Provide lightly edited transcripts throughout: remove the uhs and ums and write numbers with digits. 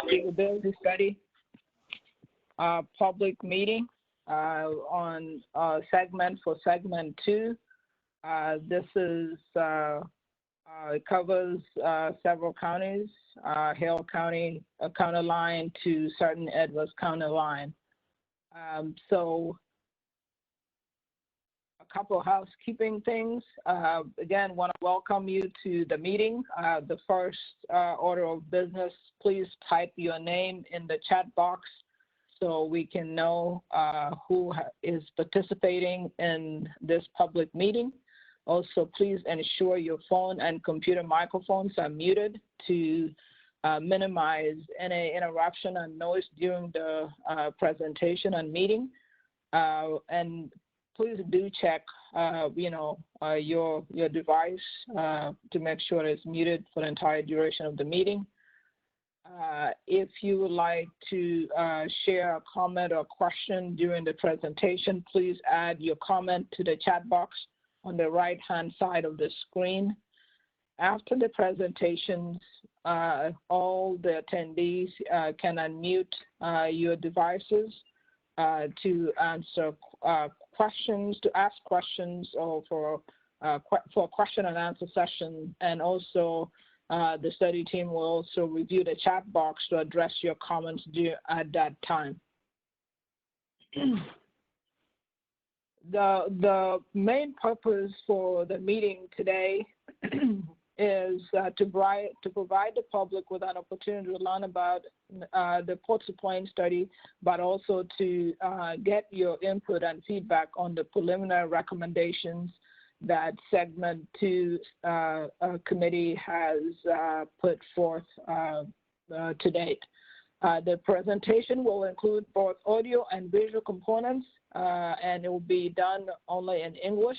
feasibility study public meeting on segment 2. This is it covers several counties, Hale County, county line to certain Edwards County line. So a couple of housekeeping things. Again, want to welcome you to the meeting. The first order of business, please type your name in the chat box so we can know who is participating in this public meeting. Also, please ensure your phone and computer microphones are muted to minimize any interruption and noise during the presentation and meeting. And please do check, your device to make sure it's muted for the entire duration of the meeting. If you would like to share a comment or question during the presentation, please add your comment to the chat box on the right-hand side of the screen. After the presentations, all the attendees can unmute your devices to answer questions, to ask questions, or for a question and answer session. And also, the study team will also review the chat box to address your comments at that time. The main purpose for the meeting today is to provide the public with an opportunity to learn about the Ports of Plains study, but also to get your input and feedback on the preliminary recommendations that Segment 2 committee has put forth to date. The presentation will include both audio and visual components, and it will be done only in English.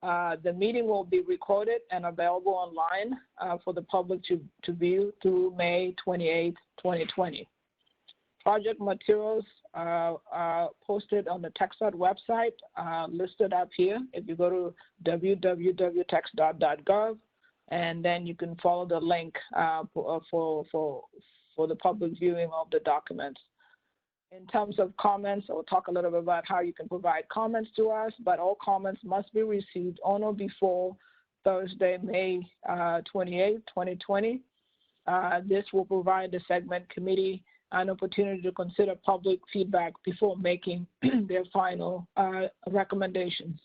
The meeting will be recorded and available online for the public to view through May 28, 2020. Project materials are posted on the TxDOT website, listed up here. If you go to www.TxDOT.gov, and then you can follow the link for the public viewing of the documents. In terms of comments, I'll talk a little bit about how you can provide comments to us, but all comments must be received on or before Thursday, May 28, 2020. This will provide the segment committee an opportunity to consider public feedback before making their final recommendations.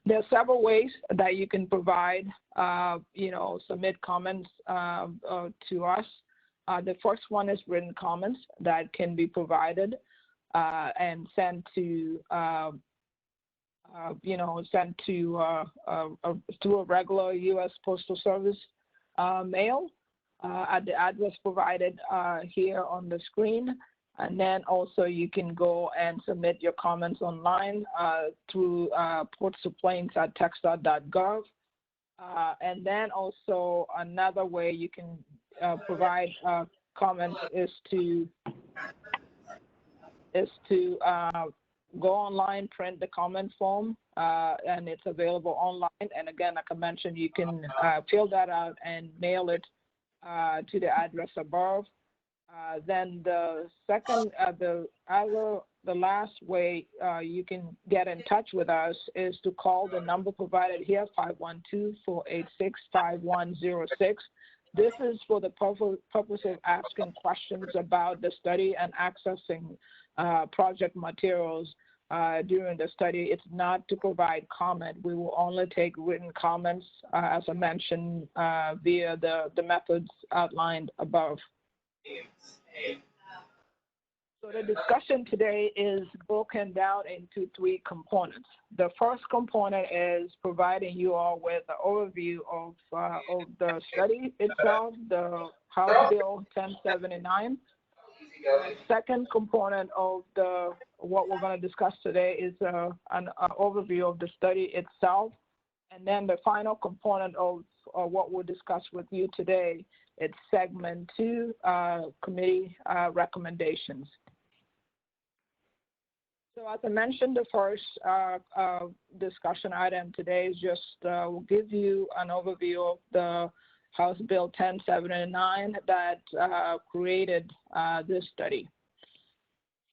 There are several ways that you can provide, submit comments to us. The first one is written comments that can be provided and sent to, through a regular U.S. Postal Service mail at the address provided here on the screen. And then also you can go and submit your comments online through Ports of Plains at TxDOT.gov. And then also another way you can provide comments is to go online, print the comment form, and it's available online. And again, like I mentioned, you can fill that out and mail it to the address above. Then the second, the last way you can get in touch with us is to call the number provided here, 512-486-5106. This is for the purpose of asking questions about the study and accessing project materials during the study. It's not to provide comment. We will only take written comments, as I mentioned, via the methods outlined above. So the discussion today is broken down into 3 components. The first component is providing you all with an overview of the study itself, the House Bill 1079. The second component of what we're going to discuss today is an overview of the study itself. And then the final component of what we'll discuss with you today, it's segment 2, committee recommendations. So as I mentioned, the first discussion item today is just will give you an overview of the House Bill 1079 that created this study.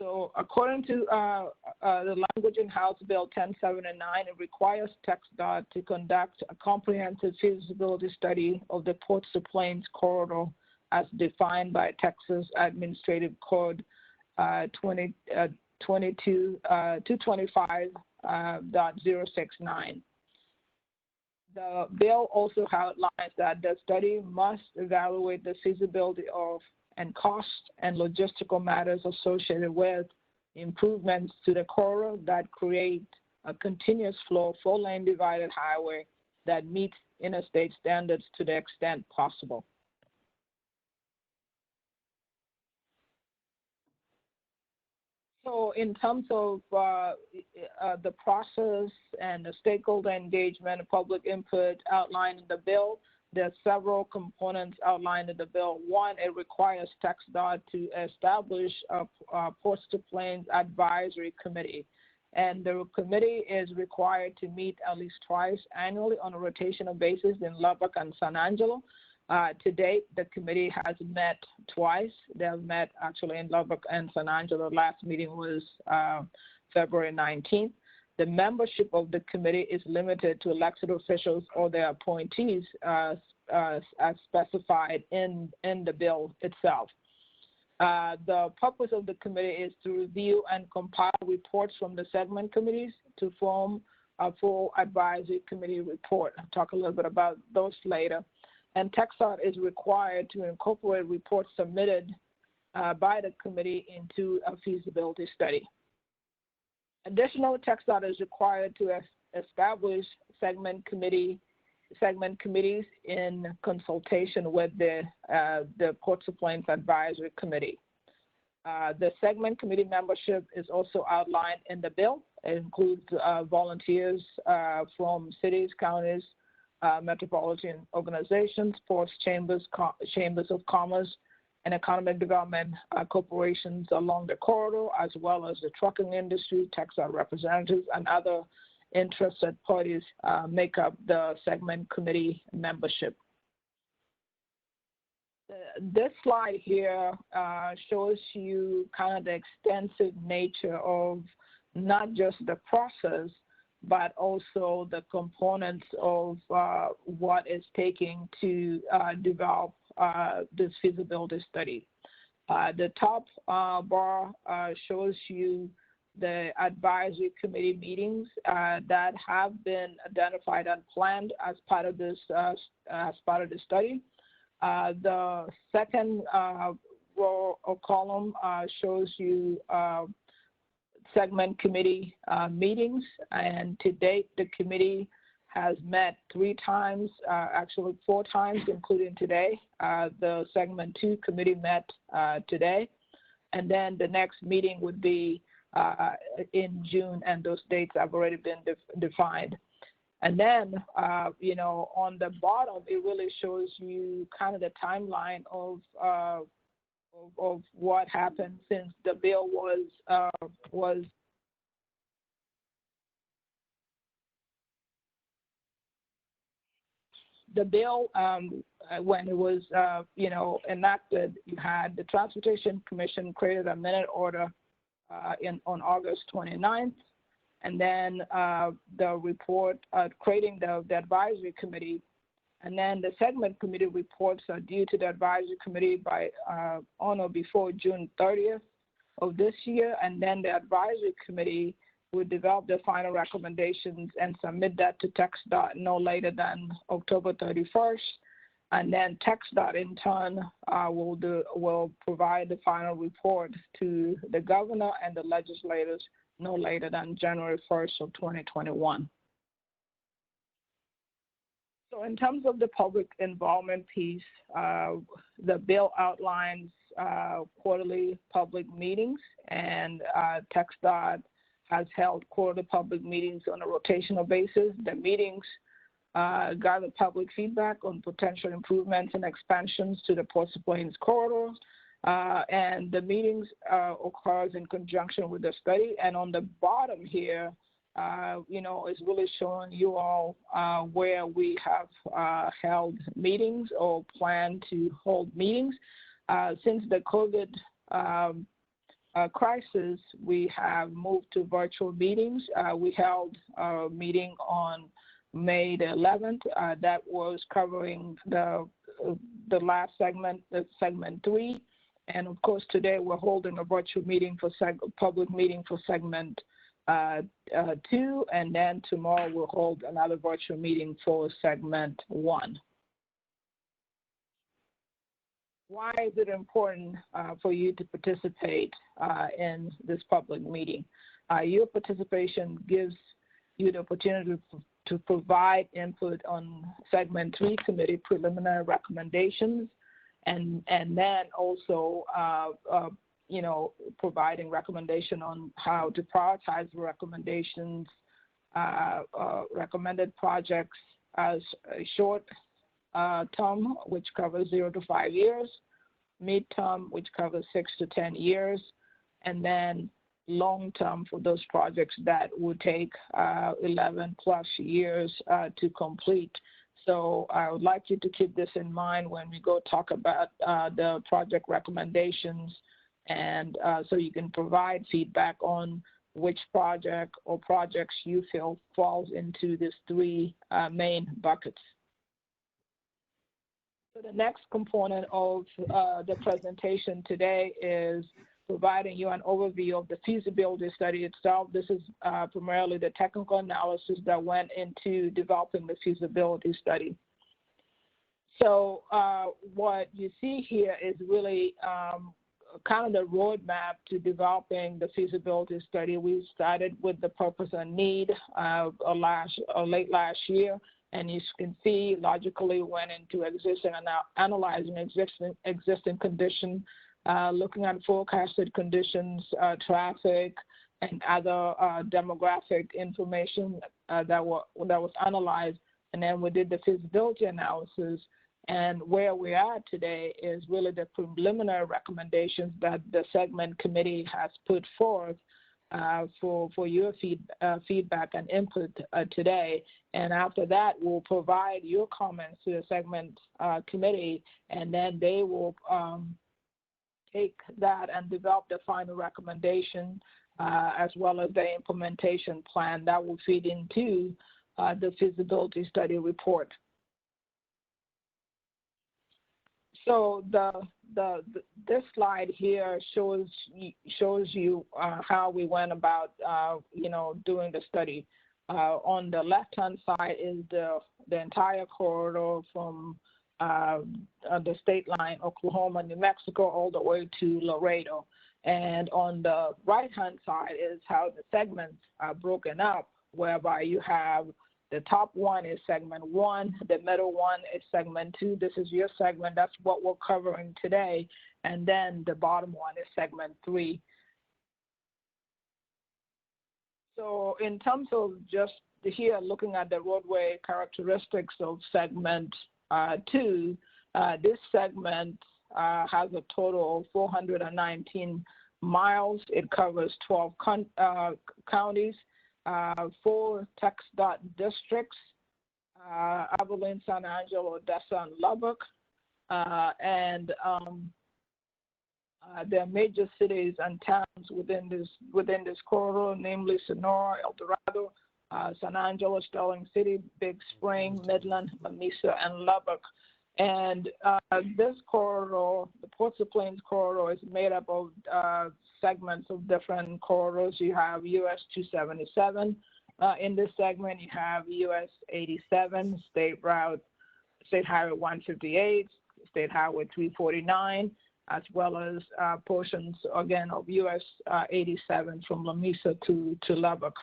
So according to the language in House Bill 1079, it requires TxDOT to conduct a comprehensive feasibility study of the Ports to Plains corridor as defined by Texas Administrative Code 225.069. The bill also outlines that the study must evaluate the feasibility of and cost and logistical matters associated with improvements to the corridor that create a continuous flow, four-lane divided highway that meets interstate standards to the extent possible. So in terms of the process and the stakeholder engagement and public input outlined in the bill, there are several components outlined in the bill. One, it requires TxDOT to establish a Ports to Plains Advisory Committee. And the committee is required to meet at least twice annually on a rotational basis in Lubbock and San Angelo. To date, the committee has met twice. They have met actually in Lubbock and San Angelo. The last meeting was February 19th. The membership of the committee is limited to elected officials or their appointees as specified in the bill itself. The purpose of the committee is to review and compile reports from the segment committees to form a full advisory committee report. I'll talk a little bit about those later. And TxDOT is required to incorporate reports submitted by the committee into a feasibility study. Additionally, TxDOT is required to establish segment committees in consultation with the Ports to Plains Advisory Committee. The segment committee membership is also outlined in the bill. It includes volunteers from cities, counties, metropolitan organizations, ports, chambers of commerce, and economic development corporations along the corridor, as well as the trucking industry, TxDOT representatives, and other interested parties make up the segment committee membership. This slide here shows you kind of the extensive nature of not just the process, but also the components of what is taking to develop this feasibility study. The top bar shows you the advisory committee meetings that have been identified and planned as part of this study. The second row or column shows you segment committee meetings, and to date the committee has met 3 times, actually 4 times, including today. The segment 2 committee met today, and then the next meeting would be in June, and those dates have already been defined. And then, you know, on the bottom, it really shows you kind of the timeline of what happened since the bill was the bill, when it was, you know, enacted. You had the Transportation Commission created a minute order on August 29th, and then the report creating the advisory committee, and then the segment committee reports are due to the advisory committee by on or before June 30th of this year, and then the advisory committee will develop the final recommendations and submit that to TxDOT no later than October 31st. And then TxDOT in turn will provide the final report to the governor and the legislators no later than January 1st of 2021. So in terms of the public involvement piece, the bill outlines quarterly public meetings, and TxDOT has held quarterly public meetings on a rotational basis. The meetings gather public feedback on potential improvements and expansions to the Ports to Plains corridor, and the meetings occurs in conjunction with the study. And on the bottom here, is really showing you all where we have held meetings or plan to hold meetings. Since the COVID crisis, we have moved to virtual meetings. We held a meeting on May the 11th that was covering the last segment, segment 3. And of course, today we're holding a virtual meeting for public meeting for segment 2, and then tomorrow we'll hold another virtual meeting for segment 1. Why is it important for you to participate in this public meeting? Your participation gives you the opportunity to provide input on segment 3 committee preliminary recommendations, and then also providing recommendation on how to prioritize the recommendations, recommended projects as a short term, which covers 0 to 5 years, mid-term, which covers 6 to 10 years, and then long-term for those projects that would take 11 plus years to complete. So I would like you to keep this in mind when we go talk about the project recommendations, and so you can provide feedback on which project or projects you feel falls into these 3 main buckets. So the next component of the presentation today is providing you an overview of the feasibility study itself. This is primarily the technical analysis that went into developing the feasibility study. So what you see here is really kind of the roadmap to developing the feasibility study. We started with the purpose and need late last year, and you can see logically went into existing and analyzing existing condition, looking at forecasted conditions, traffic, and other demographic information that was analyzed, and then we did the feasibility analysis. And where we are today is really the preliminary recommendations that the segment committee has put forth for your feedback and input today. And after that, we'll provide your comments to the segment committee, and then they will take that and develop the final recommendation as well as the implementation plan that will feed into the feasibility study report. So this slide here shows you how we went about doing the study. On the left-hand side is the entire corridor from the state line, Oklahoma, New Mexico, all the way to Laredo. And on the right-hand side is how the segments are broken up, whereby you have the top one is segment 1, the middle one is segment 2. This is your segment. That's what we're covering today. And then the bottom one is segment 3. So in terms of just here looking at the roadway characteristics of segment 2, this segment has a total of 419 miles. It covers 12 counties. 4 TxDOT districts, Abilene, San Angelo, Odessa, and Lubbock. And there are major cities and towns within this corridor, namely Sonora, El Dorado, San Angelo, Sterling City, Big Spring, Midland, Lamesa, and Lubbock. And this corridor, the Ports of Plains corridor, is made up of segments of different corridors. You have US 277 in this segment. You have US 87, State Highway 158, State Highway 349, as well as portions again of US 87 from Lamesa to Lubbock.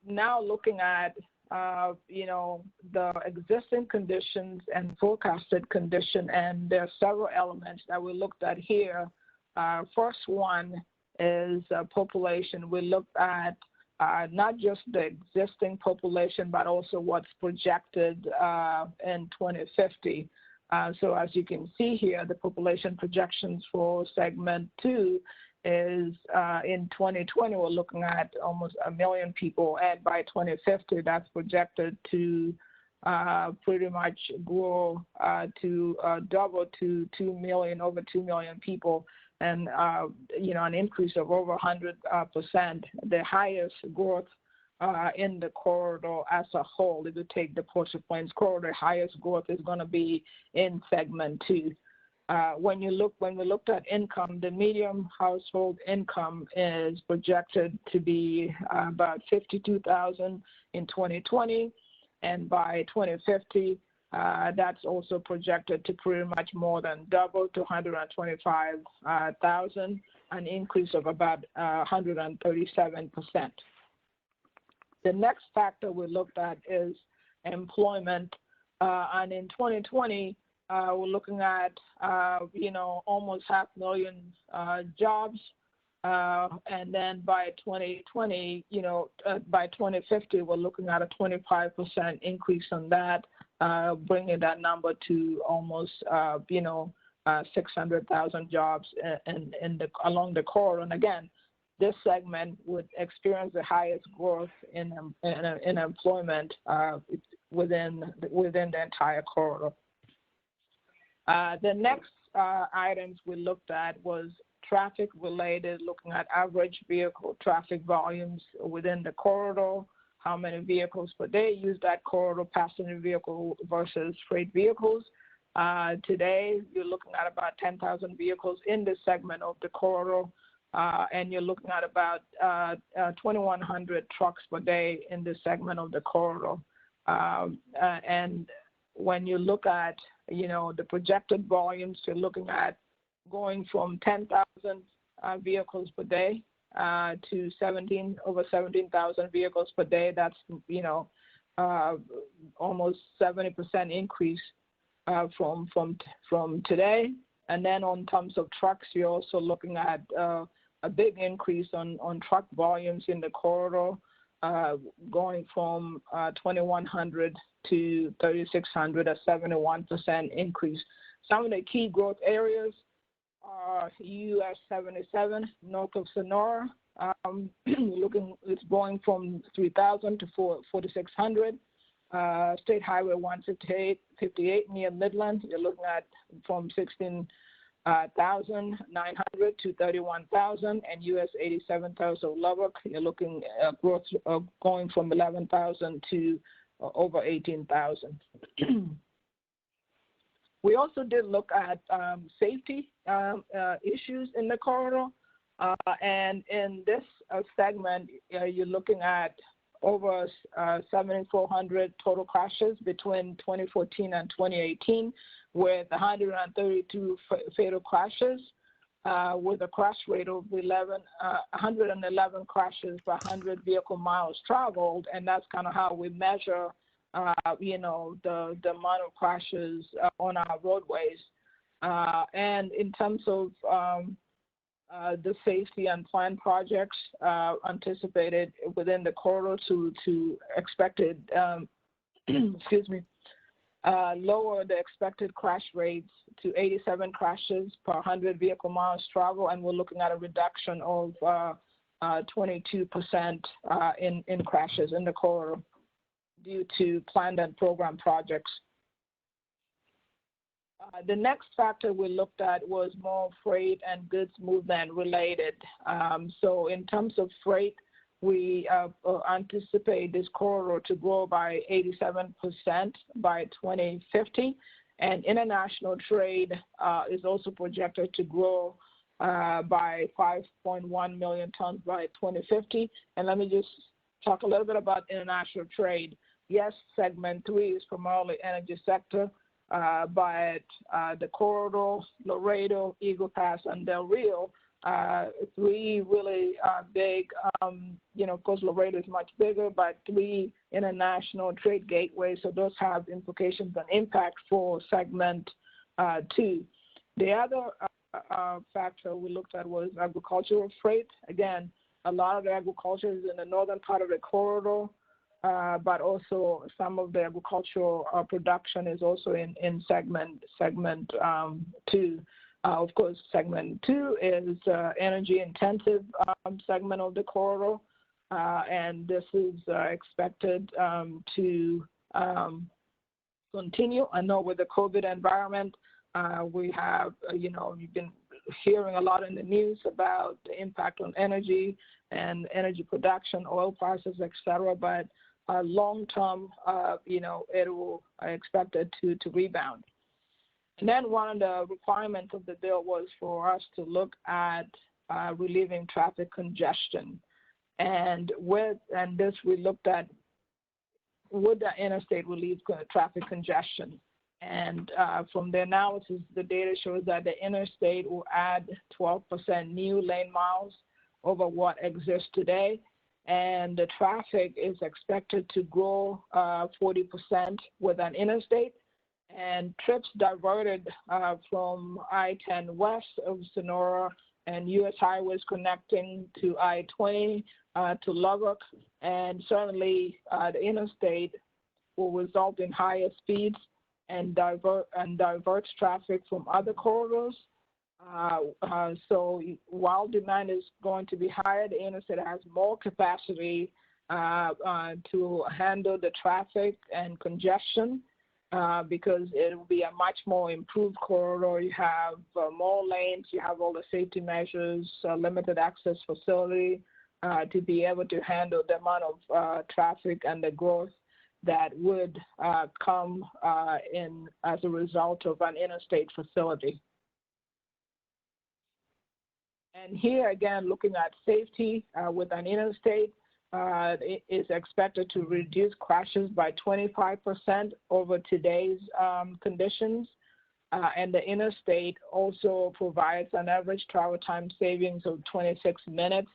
Now looking at the existing conditions and forecasted condition, and there are several elements that we looked at here. First one is population. We looked at not just the existing population, but also what's projected in 2050. So as you can see here, the population projections for segment 2 is in 2020, we're looking at almost 1 million people, and by 2050, that's projected to pretty much grow to double to 2 million, over 2 million people, and an increase of over 100%, the highest growth in the corridor as a whole. If you take the Port-au-Prince corridor, highest growth is going to be in segment 2. When we looked at income, the median household income is projected to be about $52,000 in 2020, and by 2050, that's also projected to pretty much more than double to $125,000, an increase of about 137%. The next factor we looked at is employment, and in 2020, we're looking at almost 500,000 jobs, and then by 2020, by 2050, we're looking at a 25% increase on that, bringing that number to almost 600,000 jobs along the corridor. And again, this segment would experience the highest growth in employment within the entire corridor. The next items we looked at was traffic related, looking at average vehicle traffic volumes within the corridor, how many vehicles per day use that corridor, passenger vehicle versus freight vehicles. Today, you're looking at about 10,000 vehicles in this segment of the corridor, and you're looking at about 2,100 trucks per day in this segment of the corridor. And when you look at, the projected volumes, you're looking at going from 10,000 vehicles per day to over 17,000 vehicles per day. That's, almost 70% increase from today. And then on terms of trucks, you're also looking at a big increase on truck volumes in the corridor, going from 2,100 to 3,600, a 71% increase. Some of the key growth areas are US 77 north of Sonora. It's going from 3,000 to 4,600. State Highway 158 near Midland, you're looking at from 16,900 to 31,000, and US 87 of Lubbock, you're looking at growth going from 11,000 to over 18,000. We also did look at safety issues in the corridor, and in this segment, you're looking at over 7,400 total crashes between 2014 and 2018, with 132 fatal crashes, with a crash rate of 111 crashes per 100 vehicle miles traveled, and that's kind of how we measure, the amount of crashes on our roadways. And in terms of the safety and planned projects anticipated within the corridor to expected, lower the expected crash rates to 87 crashes per 100 vehicle miles travel, and we're looking at a reduction of 22% in crashes in the corridor due to planned and programmed projects. The next factor we looked at was more freight and goods movement related. So in terms of freight, we anticipate this corridor to grow by 87% by 2050, and international trade is also projected to grow by 5.1 million tons by 2050. And let me just talk a little bit about international trade. Yes, segment 3 is primarily energy sector, but the corridor, Laredo, Eagle Pass, and Del Rio, 3 really big, of course, Laredo is much bigger, but 3 international trade gateways, so those have implications and impact for segment 2. The other factor we looked at was agricultural freight. Again, a lot of the agriculture is in the northern part of the corridor, but also some of the agricultural production is also in segment 2. Of course, segment 2 is energy-intensive segment of the corridor, and this is expected to continue. I know with the COVID environment, we have, you've been hearing a lot in the news about the impact on energy and energy production, oil prices, et cetera, but long-term, it will expected to rebound. And then one of the requirements of the bill was for us to look at relieving traffic congestion. And this we looked at, would the interstate relieve traffic congestion? And from the analysis, the data shows that the interstate will add 12% new lane miles over what exists today. And the traffic is expected to grow 40% with an interstate. And trips diverted from I-10 west of Sonora and U.S. highways connecting to I-20 to Lubbock, and certainly the interstate will result in higher speeds and diverts traffic from other corridors. So while demand is going to be higher, the interstate has more capacity to handle the traffic and congestion. Because it will be a much more improved corridor. You have more lanes, you have all the safety measures, limited access facility to be able to handle the amount of traffic and the growth that would come in as a result of an interstate facility. And here again, looking at safety with an interstate, it is expected to reduce crashes by 25% over today's conditions. And the interstate also provides an average travel time savings of 26 minutes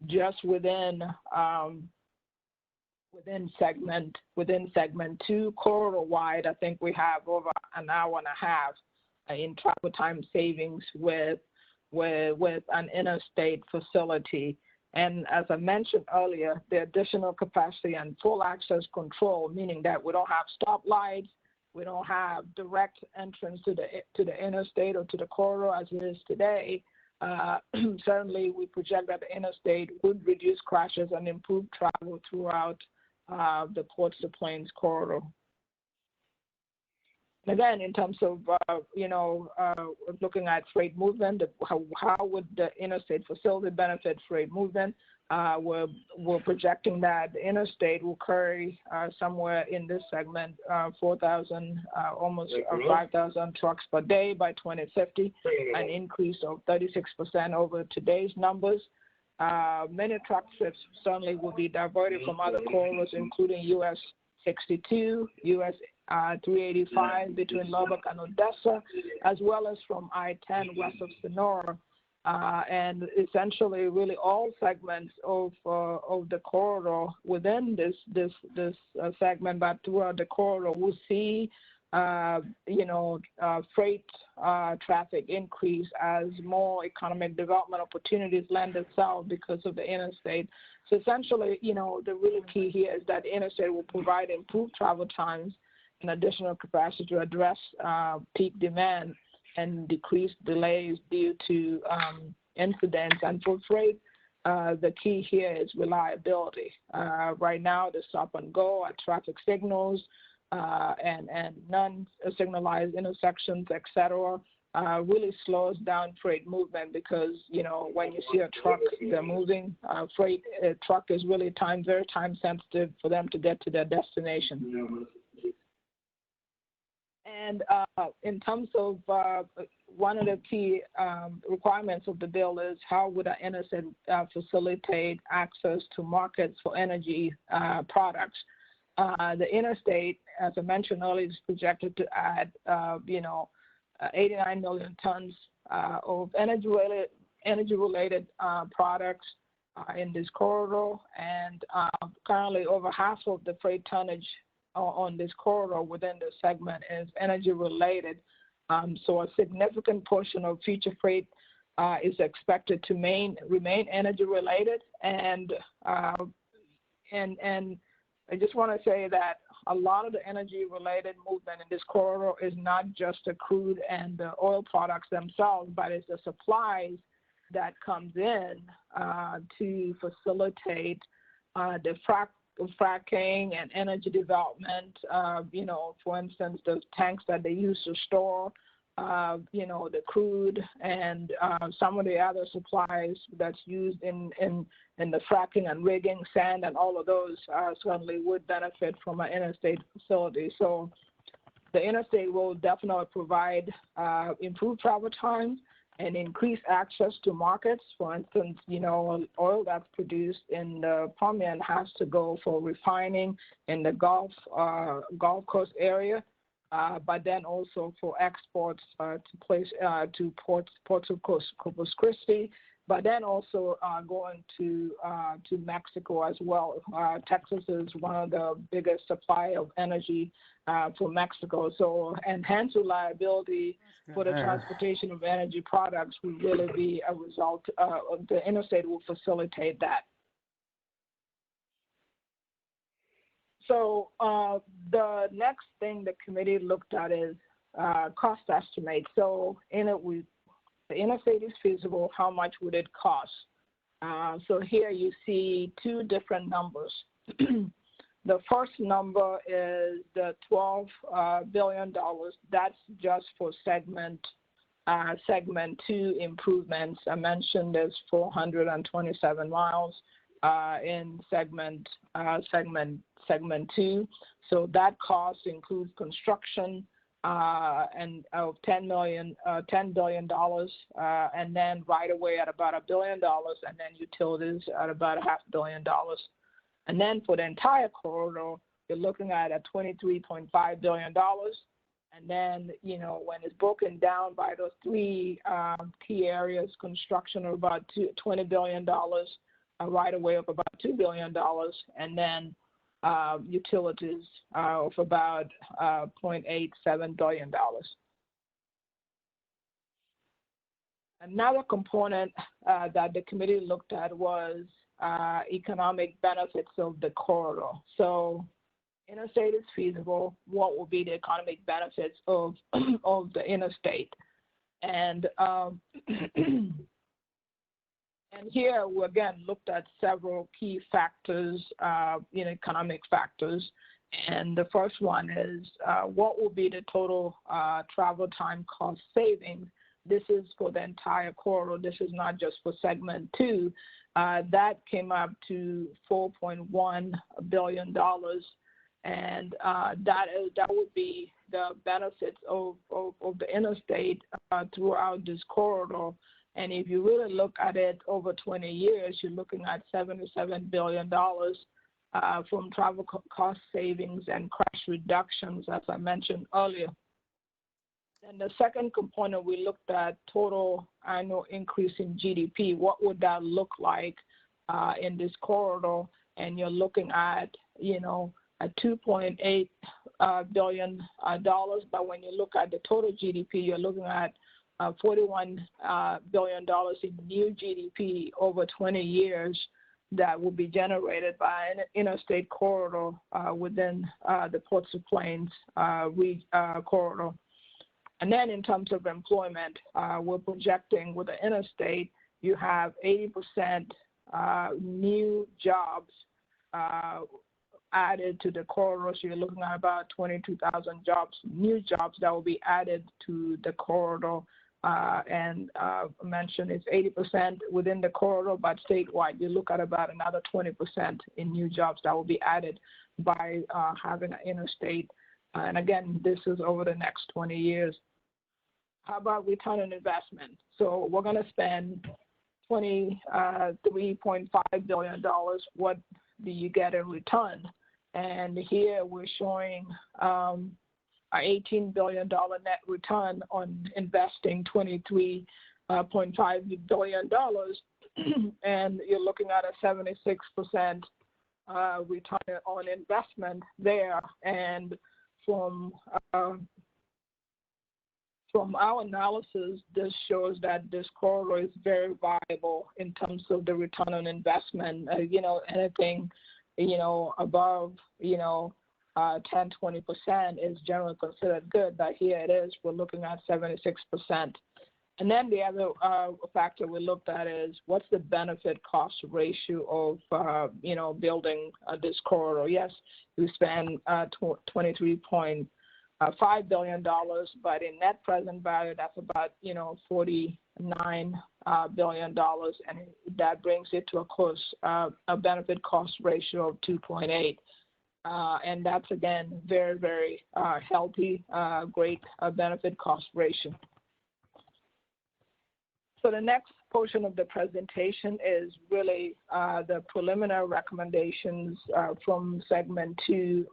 just within segment 2 corridor wide. I think we have over an hour and a half in travel time savings with an interstate facility. And as I mentioned earlier, the additional capacity and full access control, meaning that we don't have stoplights, we don't have direct entrance to the interstate or to the corridor as it is today. Certainly, we project that the interstate would reduce crashes and improve travel throughout the Ports to Plains corridor. Again, in terms of, looking at freight movement, how would the interstate facility benefit freight movement? We're projecting that the interstate will carry somewhere in this segment 4,000, almost 5,000 trucks per day by 2050, an increase of 36% over today's numbers. Many truck trips certainly will be diverted from other corridors, including US 62, US 385 between Lubbock and Odessa, as well as from I-10 west of Sonora. And essentially, really all segments of the corridor within this segment, but throughout the corridor, we'll see freight traffic increase as more economic development opportunities lend itself because of the interstate. So essentially, the really key here is that the interstate will provide improved travel times and additional capacity to address peak demand and decrease delays due to incidents. And for freight, the key here is reliability. Right now, the stop and go at traffic signals and non-signalized intersections, et cetera, really slows down freight movement because, when you see a truck, they're moving. Freight truck is really very time sensitive for them to get to their destination. And in terms of one of the key requirements of the bill is how would an interstate facilitate access to markets for energy products. The interstate, as I mentioned earlier, is projected to add, 89 million tons of energy-related products in this corridor, and currently over half of the freight tonnage on this corridor within the segment is energy-related. So a significant portion of future freight is expected to remain energy-related, and I just want to say that a lot of the energy-related movement in this corridor is not just the crude and the oil products themselves, but it's the supplies that comes in to facilitate the fracking and energy development. For instance, the tanks that they use to store, the crude and some of the other supplies that's used in the fracking and rigging, sand, and all of those certainly would benefit from an interstate facility. So the interstate will definitely provide improved travel times and increase access to markets. For instance, oil that's produced in the Permian has to go for refining in the Gulf Coast area, but then also for exports to ports of Corpus Christi, but then also going to Mexico as well. Texas is one of the biggest supply of energy for Mexico. So enhanced reliability for the transportation of energy products will really be a result. The interstate will facilitate that. So the next thing the committee looked at is cost estimate. So the interstate is feasible. How much would it cost? So here you see two different numbers. The first number is the $12 billion. That's just for segment 2 improvements. I mentioned there's 427 miles in segment 2. So that cost includes construction and of $10 billion, and then right away at about $1 billion, and then utilities at about $500 million. And then for the entire corridor, you're looking at $23.5 billion. And then, when it's broken down by those three key areas, construction of about $20 billion, right away of about $2 billion, and then utilities of about $0.87 billion. Another component that the committee looked at was economic benefits of the corridor. So interstate is feasible. What will be the economic benefits of the interstate? And and here we again looked at several key factors, economic factors. And the first one is what will be the total travel time cost savings? This is for the entire corridor. This is not just for segment 2. That came up to $4.1 billion, and that would be the benefits of the interstate throughout this corridor. And if you really look at it over 20 years, you're looking at $77 billion from travel cost savings and crash reductions, as I mentioned earlier. And the second component, we looked at total annual increase in GDP. What would that look like in this corridor? And you're looking at, a $2.8 billion. But when you look at the total GDP, you're looking at $41 billion in new GDP over 20 years that will be generated by an interstate corridor within the Ports of Plains corridor. And then in terms of employment, we're projecting with the interstate, you have 80% new jobs added to the corridor. So you're looking at about 22,000 jobs, new jobs that will be added to the corridor. And I mentioned it's 80% within the corridor, but statewide, you look at about another 20% in new jobs that will be added by having an interstate. And again, this is over the next 20 years. How about return on investment? So we're going to spend $23.5 billion. What do you get in return? And here we're showing an $18 billion net return on investing $23.5 billion. And you're looking at a 76% return on investment there. And from our analysis, this shows that this corridor is very viable in terms of the return on investment. Anything, above, 10, 20% is generally considered good, but here it is, we're looking at 76%. And then the other factor we looked at is what's the benefit cost ratio of, building this corridor. Yes, we spend $23.5 billion, but in net present value, that's about, $49 billion, and that brings it to a benefit cost ratio of 2.8. And that's, again, very, very healthy, great benefit cost ratio. So the next portion of the presentation is really the preliminary recommendations from Segment 2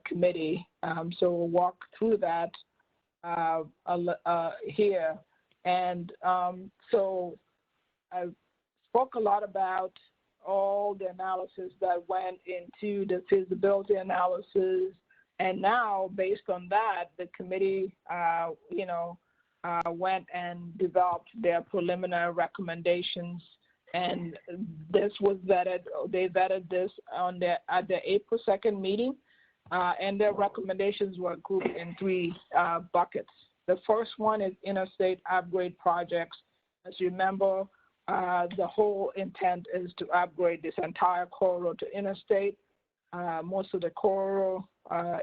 Committee. So we'll walk through that here. And so I spoke a lot about all the analysis that went into the feasibility analysis. And now, based on that, the committee, went and developed their preliminary recommendations. And this was vetted, they vetted this at the April 2nd meeting. And their recommendations were grouped in three buckets. The first one is interstate upgrade projects. As you remember, the whole intent is to upgrade this entire corridor to interstate. Most of the corridor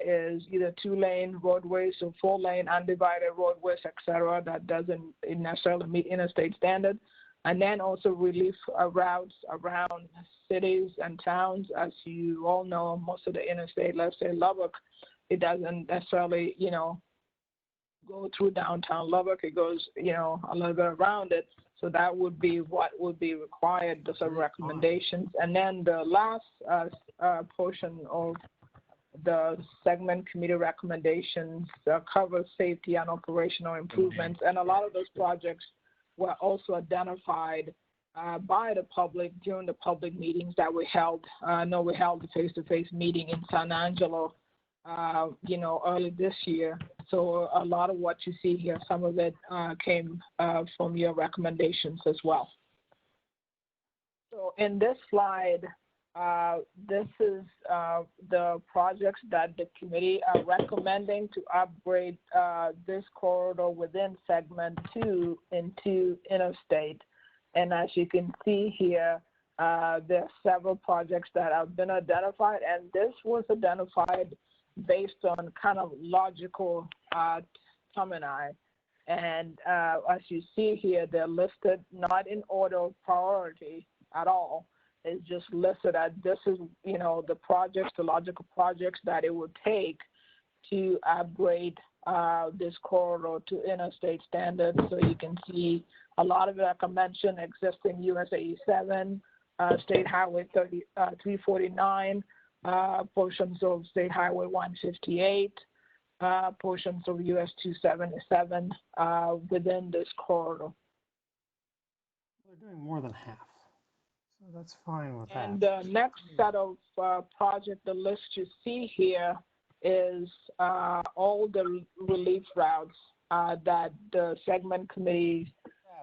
is either 2-lane roadways, so 4-lane undivided roadways, et cetera, that doesn't necessarily meet interstate standard. And then also relief routes around cities and towns. As you all know, most of the interstate, let's say Lubbock, it doesn't necessarily, go through downtown Lubbock. It goes, a little bit around it. So that would be what would be required, those are recommendations. And then the last portion of the segment committee recommendations covers safety and operational improvements. And a lot of those projects were also identified by the public during the public meetings that we held. I know we held a face-to-face meeting in San Angelo, early this year. So a lot of what you see here, some of it came from your recommendations as well. So in this slide, this is the projects that the committee are recommending to upgrade this corridor within segment 2 into interstate. And as you can see here, there are several projects that have been identified, and this was identified based on kind of logical termini. And as you see here, they're listed not in order of priority at all. It's just listed as this is, the projects, the logical projects that it would take to upgrade this corridor to interstate standards. So you can see a lot of it, like I mentioned, existing US 87, State Highway 349, portions of State Highway 158, portions of US 277 within this corridor. They're doing more than half, so that's fine with that. And the next set of project, the list you see here is all the relief routes that the segment committee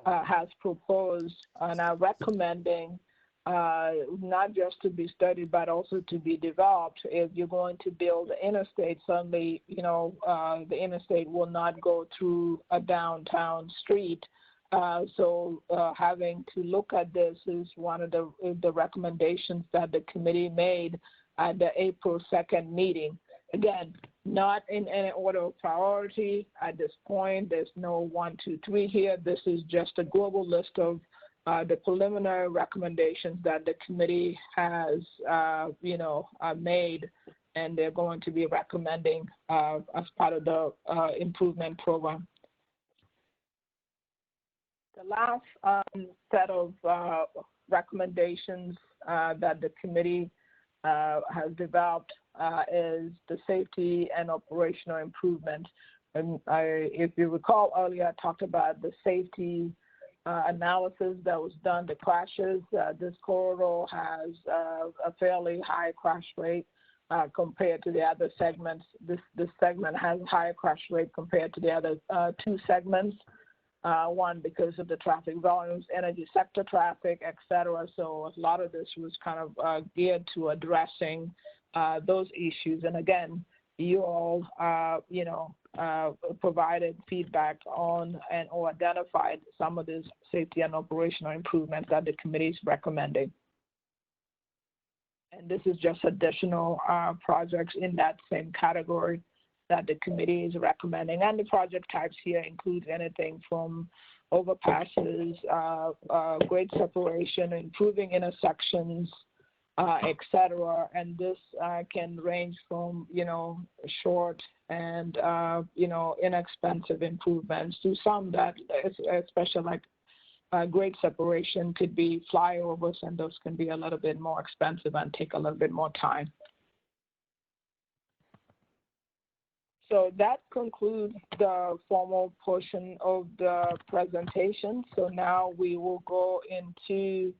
has proposed and are recommending not just to be studied, but also to be developed. If you're going to build the interstate, suddenly, the interstate will not go through a downtown street. So having to look at this is one of the recommendations that the committee made at the April 2nd meeting. Again, not in any order of priority at this point. There's no 1, 2, 3 here. This is just a global list of the preliminary recommendations that the committee has, made, and they're going to be recommending as part of the improvement program. The last set of recommendations that the committee has developed is the safety and operational improvement. And if you recall earlier, I talked about the safety analysis that was done, the crashes. This corridor has a fairly high crash rate compared to the other segments. This segment has a higher crash rate compared to the other two segments. One, because of the traffic volumes, energy sector traffic, et cetera. So a lot of this was kind of geared to addressing those issues. And again, you all, provided feedback on and or identified some of these safety and operational improvements that the committee is recommending. And this is just additional projects in that same category that the committee is recommending. And the project types here include anything from overpasses, grade separation, improving intersections, et cetera. And this can range from, short and, inexpensive improvements to some that, especially like grade separation, could be flyovers, and those can be a little bit more expensive and take a little bit more time. So that concludes the formal portion of the presentation. So now we will go into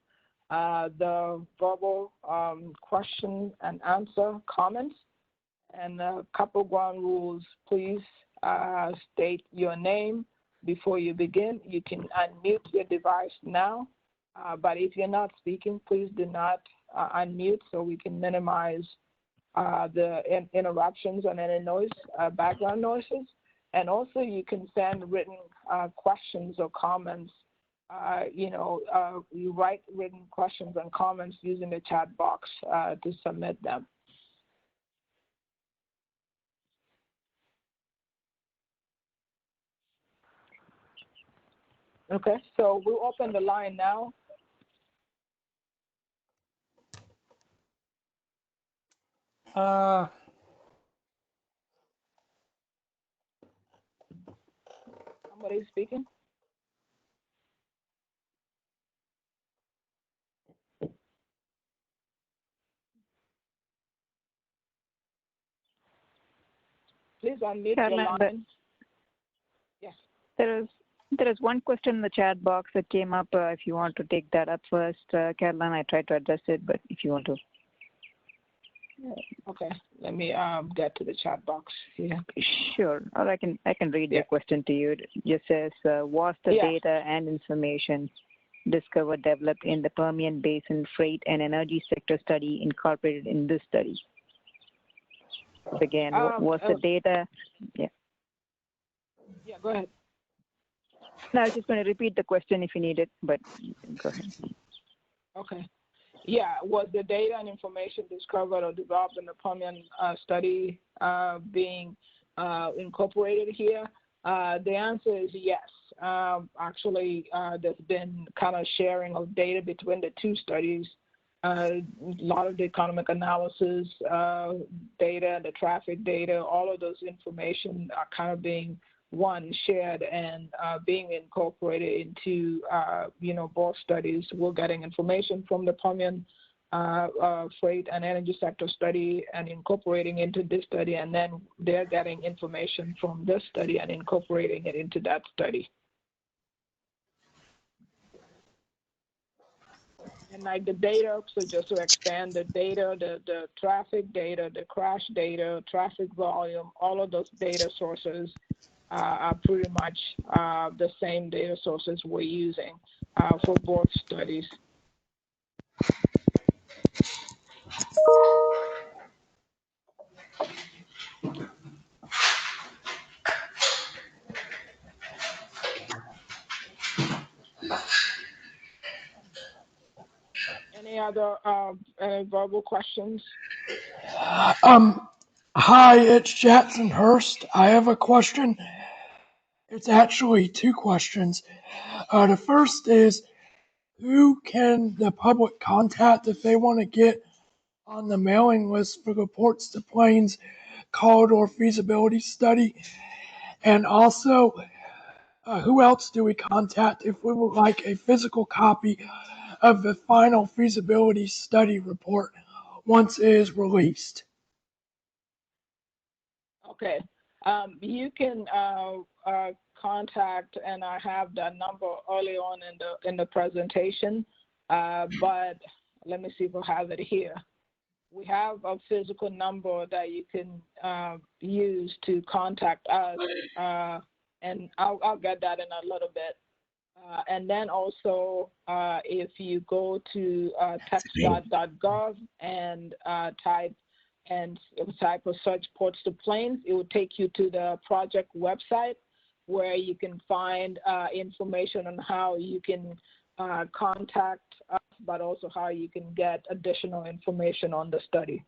the verbal question and answer comments. And a couple ground rules: please state your name before you begin. You can unmute your device now, but if you're not speaking, please do not unmute so we can minimize the interruptions and any noise, background noises. And also you can send written questions or comments. You write written questions and comments using the chat box to submit them. Okay, so we'll open the line now. Somebody speaking? Please unmute your line. Yes. There is one question in the chat box that came up. If you want to take that up first, Caroline, I tried to address it, but if you want to. Okay, let me get to the chat box here. Sure, or I can read the question to you. It just says, was the data and information discovered, developed in the Permian Basin freight and energy sector study incorporated in this study? Again, was the data? Yeah, go ahead. No, I was just going to repeat the question if you need it, but go ahead. Okay. Yeah, was the data and information discovered or developed in the Permian study being incorporated here? The answer is yes. Actually, there's been kind of sharing of data between the two studies. A lot of the economic analysis data, the traffic data, all of those information are kind of being shared and being incorporated into both studies. We're getting information from the Permian freight and energy sector study and incorporating into this study, and then they're getting information from this study and incorporating it into that study. And like the data, so just to expand the data, the traffic data, the crash data, traffic volume, all of those data sources are pretty much the same data sources we're using for both studies. Any other verbal questions? Hi, it's Jackson Hurst. I have a question. It's actually two questions. The first is, who can the public contact if they want to get on the mailing list for reports to Plains corridor feasibility study? And also, who else do we contact if we would like a physical copy of the final feasibility study report once it is released? Okay, you can contact, and I have that number early on in the presentation, but let me see if I have it here. We have a physical number that you can use to contact us, and I'll get that in a little bit. And then also, if you go to TxDOT.gov and type and type of search Ports to Plains. It will take you to the project website where you can find information on how you can contact us, but also how you can get additional information on the study.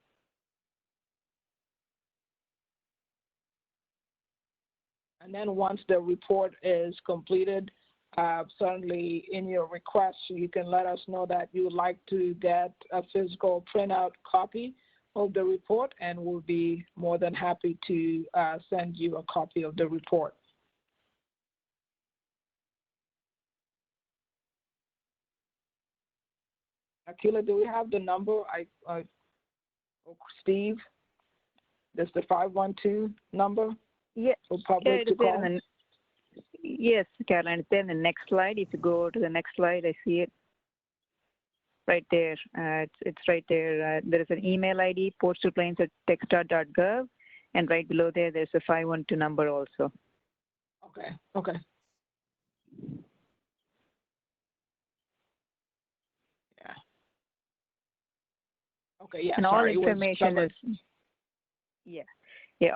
And then once the report is completed, certainly in your request, you can let us know that you would like to get a physical printout copy of the report, and we'll be more than happy to send you a copy of the report. Akila, do we have the number? Steve, that's the 512 number? Yeah, for public to call? Yes, Caroline, it's there in the next slide. If you go to the next slide, I see it right there. It's right there. There is an email ID, portstoplains@TxDOT.gov, and right below there, there's a 512 number also. Okay, okay. Yeah. Okay, yeah. And all information is,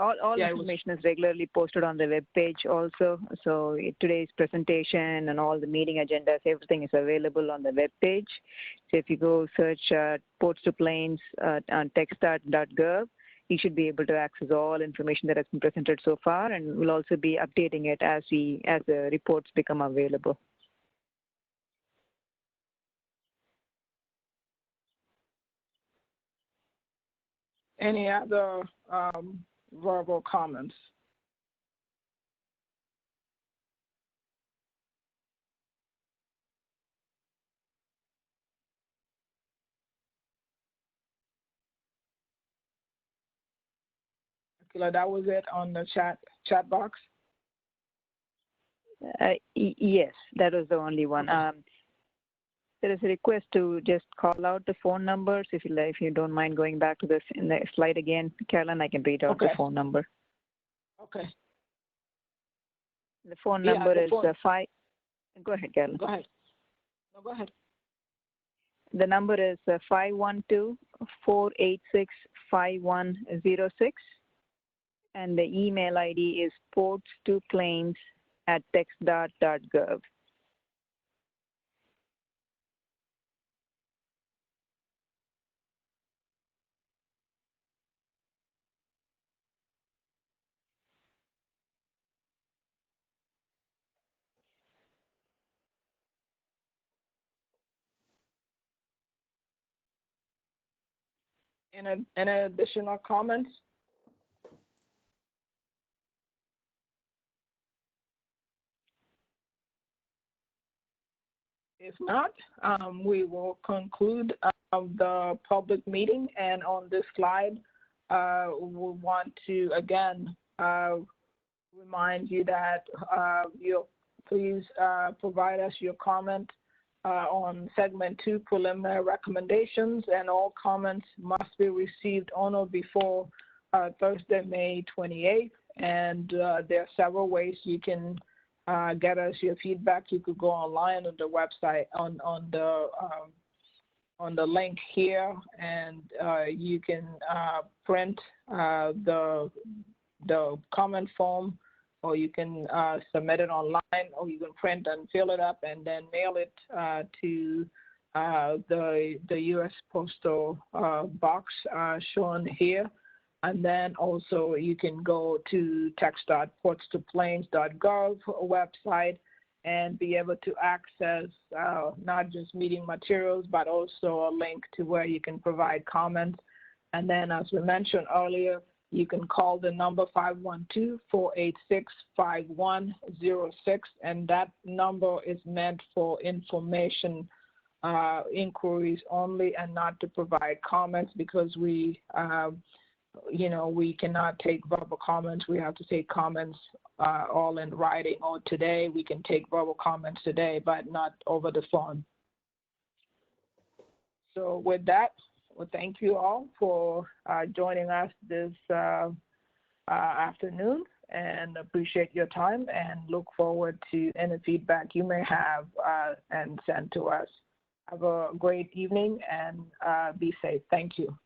all information is regularly posted on the web page also. So today's presentation and all the meeting agendas, everything is available on the web page. So if you go search Ports to Plains on TxDOT.gov, you should be able to access all information that has been presented so far, and we'll also be updating it as the reports become available. Any other verbal comments? Akila, that was it on the chat box? Yes, that was the only one. Okay. There is a request to just call out the phone numbers. If you don't mind going back to this in the slide again, Carolyn, I can read out the phone number. Okay. The phone number is 5. Go ahead, Carolyn. Go ahead. No, go ahead. The number is 512-486-5106, and the email ID is portstoplains@TxDOT.gov. Any additional comments? If not, we will conclude the public meeting. And on this slide, we want to again remind you that you'll please provide us your comment on segment 2 preliminary recommendations, and all comments must be received on or before Thursday, May 28th. And there are several ways you can get us your feedback. You could go online on the website on the link here, and you can print the comment form, or you can submit it online, or you can print and fill it up and then mail it to the U.S. Postal box shown here. And then also you can go to TxDOT portstoplains.gov website and be able to access not just meeting materials, but also a link to where you can provide comments. And then, as we mentioned earlier, you can call the number 512-486-5106, and that number is meant for information inquiries only, and not to provide comments, because we cannot take verbal comments. We have to take comments all in writing, or today we can take verbal comments today, but not over the phone. So with that, well, thank you all for joining us this afternoon, and appreciate your time, and look forward to any feedback you may have and send to us. Have a great evening, and be safe. Thank you.